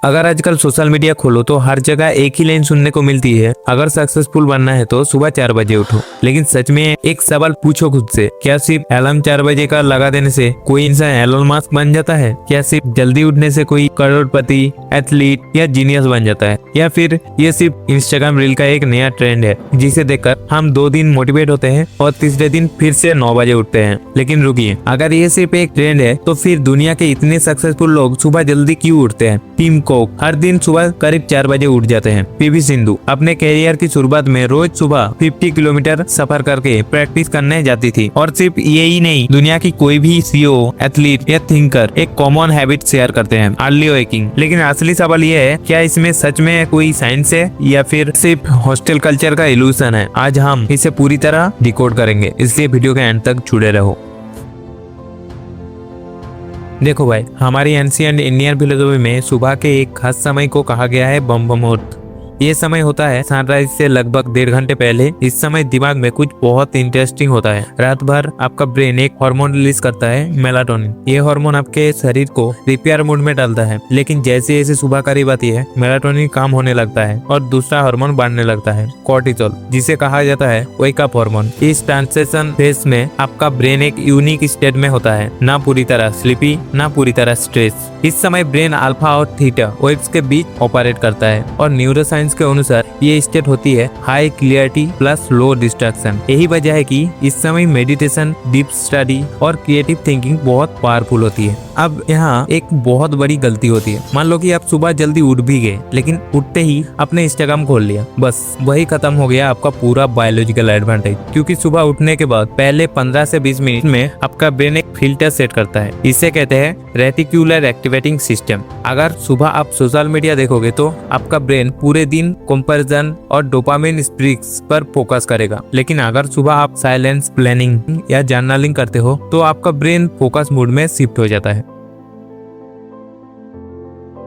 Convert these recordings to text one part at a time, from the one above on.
अगर आजकल social media खोलो तो हर जगह एक ही लाइन सुनने को मिलती है, अगर सक्सेसफुल बनना है तो सुबह 4 बजे उठो। लेकिन सच में एक सवाल पूछो खुद से, क्या सिर्फ अलार्म 4 बजे का लगा देने से कोई इंसान एलोन मस्क बन जाता है? क्या सिर्फ जल्दी उठने से कोई करोड़पति, एथलीट या जीनियस बन जाता है? या फिर ये सिर्फ इंस्टाग्राम रील का एक नया ट्रेंड है जिसे देखकर हम 2 दिन मोटिवेट होते हैं और तीसरे दिन फिर से 9 बजे उठते हैं? लेकिन रुकिए, अगर ये सिर्फ एक ट्रेंड है तो फिर दुनिया के इतने सक्सेसफुल लोग सुबह जल्दी क्यों उठते हैं? टीम कोक हर दिन सुबह करीब 4 बजे उठ जाते हैं। पीवी सिंधु अपने कैरियर की शुरुआत में रोज सुबह 50 किलोमीटर सफर करके प्रैक्टिस करने जाती थी। और सिर्फ ये ही नहीं, दुनिया की कोई भी सीईओ, एथलीट या थिंकर एक कॉमन हैबिट शेयर करते हैं, अर्ली वेकिंग। लेकिन असली सवाल ये है, क्या इसमें सच में कोई साइंस है या फिर सिर्फ हॉस्टल कल्चर का इल्यूजन है? आज हम इसे पूरी तरह डिकोड करेंगे, इसलिए वीडियो के एंड तक जुड़े रहो। देखो भाई, हमारी एंशिएंट इंडियन फिलोसफी में सुबह के एक खास समय को कहा गया है ब्रह्म मुहूर्त। ये समय होता है सनराइज से लगभग 1.5 घंटे पहले। इस समय दिमाग में कुछ बहुत इंटरेस्टिंग होता है। रात भर आपका ब्रेन एक हार्मोन रिलीज करता है, मेलाटोनिन। ये हार्मोन आपके शरीर को रिपेयर मोड में डालता है। लेकिन जैसे जैसे सुबह करीब आती है, मेलाटोनिन कम होने लगता है और दूसरा हार्मोन बढ़ने लगता है, कोर्टिसोल, जिसे कहा जाता है वेक अप हार्मोन। इस ट्रांजिशन फेज में आपका ब्रेन एक यूनिक स्टेट में होता है, ना पूरी तरह स्लीपी ना पूरी तरह स्ट्रेस। इस समय ब्रेन अल्फा और थीटा वेव्स के बीच ऑपरेट करता है और न्यूरोसाइंस के अनुसार ये स्टेट होती है high clarity plus low distraction. यही वजह है कि इस समय मेडिटेशन, डीप स्टडी और क्रिएटिव थिंकिंग बहुत पावरफुल होती है। अब यहाँ एक बहुत बड़ी गलती होती है। मान लो कि आप सुबह जल्दी उठ भी गए, लेकिन उठते ही अपने इंस्टाग्राम खोल लिया, बस वही खत्म हो गया आपका पूरा बायोलॉजिकल एडवांटेज। क्योंकि सुबह उठने के बाद पहले 15 से 20 मिनट में आपका ब्रेन एक फिल्टर सेट करता है। इसे कहते हैं रेटिकुलर एक्टिवेटिंग सिस्टम। अगर सुबह आप सोशल मीडिया देखोगे तो आपका ब्रेन पूरे दिन कंपैरिजन और डोपामिन स्पाइक्स पर फोकस करेगा। लेकिन अगर सुबह आप साइलेंस, प्लानिंग या जर्नलिंग करते हो तो आपका ब्रेन फोकस मोड में शिफ्ट हो जाता है।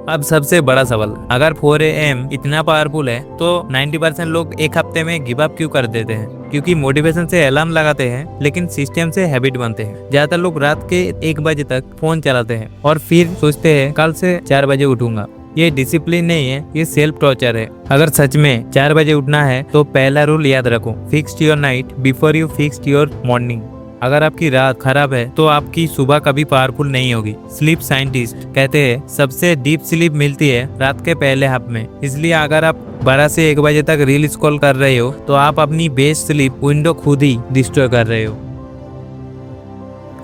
अब सबसे बड़ा सवाल, अगर 4 AM इतना पावरफुल है तो 90% लोग एक हफ्ते में गिव अप क्यों कर देते हैं? क्योंकि मोटिवेशन से अलार्म लगाते हैं लेकिन सिस्टम से हैबिट बनते हैं। ज्यादातर लोग रात के 1 बजे तक फोन चलाते हैं और फिर सोचते हैं कल से 4 बजे उठूंगा। ये डिसिप्लिन नहीं है, ये सेल्फ टॉर्चर है। अगर सच में 4 बजे उठना है तो पहला रूल याद रखो, fix your night before you fix your morning. अगर आपकी रात खराब है तो आपकी सुबह कभी पावरफुल नहीं होगी। स्लीप साइंटिस्ट कहते हैं सबसे डीप स्लीप मिलती है रात के पहले हाफ में। इसलिए अगर आप 12 से 1 बजे तक रील स्क्रॉल कर रहे हो तो आप अपनी बेस्ट स्लीप विंडो खुद ही डिस्ट्रॉय कर रहे हो।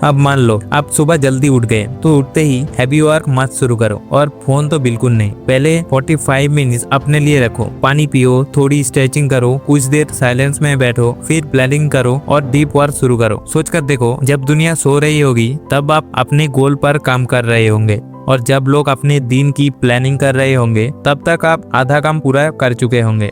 अब मान लो आप सुबह जल्दी उठ गए तो उठते ही हैवी वर्क मत शुरू करो और फोन तो बिल्कुल नहीं। पहले 45 मिनट अपने लिए रखो, पानी पियो, थोड़ी स्ट्रेचिंग करो, कुछ देर साइलेंस में बैठो, फिर प्लानिंग करो और डीप वर्क शुरू करो। सोचकर देखो, जब दुनिया सो रही होगी तब आप अपने गोल पर काम कर रहे होंगे और जब लोग अपने दिन की प्लानिंग कर रहे होंगे तब तक आप आधा काम पूरा कर चुके होंगे।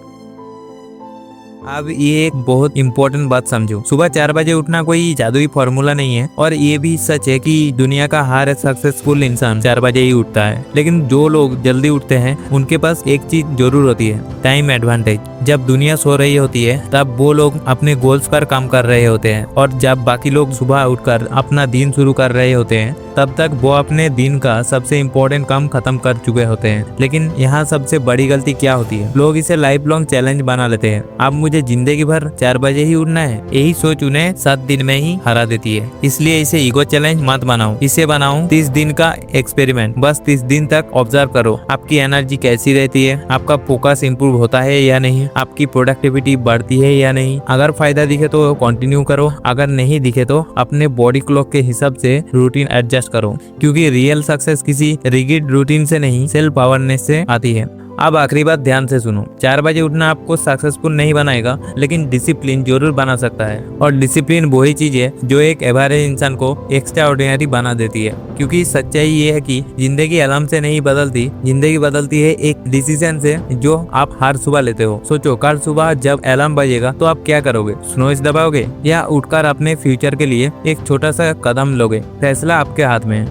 अब ये एक बहुत इम्पोर्टेंट बात समझो, सुबह 4 बजे उठना कोई जादुई फॉर्मूला नहीं है। और ये भी सच है कि दुनिया का हर सक्सेसफुल इंसान 4 बजे ही उठता है। लेकिन जो लोग जल्दी उठते हैं उनके पास एक चीज जरूर होती है, टाइम एडवांटेज। जब दुनिया सो रही होती है तब वो लोग अपने गोल्स पर काम कर रहे होते हैं और जब बाकी लोग सुबह उठकर अपना दिन शुरू कर रहे होते हैं तब तक वो अपने दिन का सबसे इम्पोर्टेंट काम खत्म कर चुके होते हैं। लेकिन यहाँ सबसे बड़ी गलती क्या होती है, लोग इसे लाइफ लॉन्ग चैलेंज बना लेते हैं। अब मुझे जिंदगी भर 4 बजे ही उठना है, यही सोच उन्हें 7 दिन में ही हरा देती है। इसलिए इसे ईगो चैलेंज मत बनाओ, इसे बनाओ 30 दिन का एक्सपेरिमेंट। बस 30 दिन तक ऑब्जर्व करो आपकी एनर्जी कैसी रहती है, आपका फोकस इंप्रूव होता है या नहीं, आपकी प्रोडक्टिविटी बढ़ती है या नहीं। अगर फायदा दिखे तो कंटिन्यू करो, अगर नहीं दिखे तो अपने बॉडी क्लॉक के हिसाब से रूटीन एडजस्ट करो। क्योंकि रियल सक्सेस किसी रिगिड रूटीन से नहीं, सेल्फ अवेयरनेस से आती है। अब आखिरी बात ध्यान से सुनो, 4 बजे उठना आपको सक्सेसफुल नहीं बनाएगा लेकिन डिसिप्लिन जरूर बना सकता है। और डिसिप्लिन वही चीज है जो एक एवरेज इंसान को एक्स्ट्रा ऑर्डिनरी बना देती है। क्योंकि सच्चाई ये है कि जिंदगी अलार्म से नहीं बदलती, जिंदगी बदलती है एक डिसीजन से जो आप हर सुबह लेते हो। सोचो, कल सुबह जब अलार्म बजेगा तो आप क्या करोगे? स्नूज़ दबाओगे या उठकर अपने फ्यूचर के लिए एक छोटा सा कदम लोगे? फैसला आपके हाथ में है।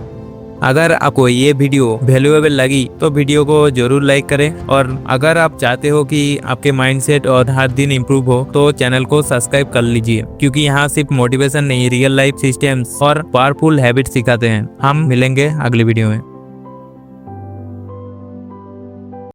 अगर आपको ये वीडियो वैल्यूएबल लगी तो वीडियो को जरूर लाइक करें। और अगर आप चाहते हो कि आपके माइंडसेट और हर दिन इम्प्रूव हो तो चैनल को सब्सक्राइब कर लीजिए। क्योंकि यहाँ सिर्फ मोटिवेशन नहीं, रियल लाइफ सिस्टम्स और पावरफुल हैबिट सिखाते हैं। हम मिलेंगे अगली वीडियो में।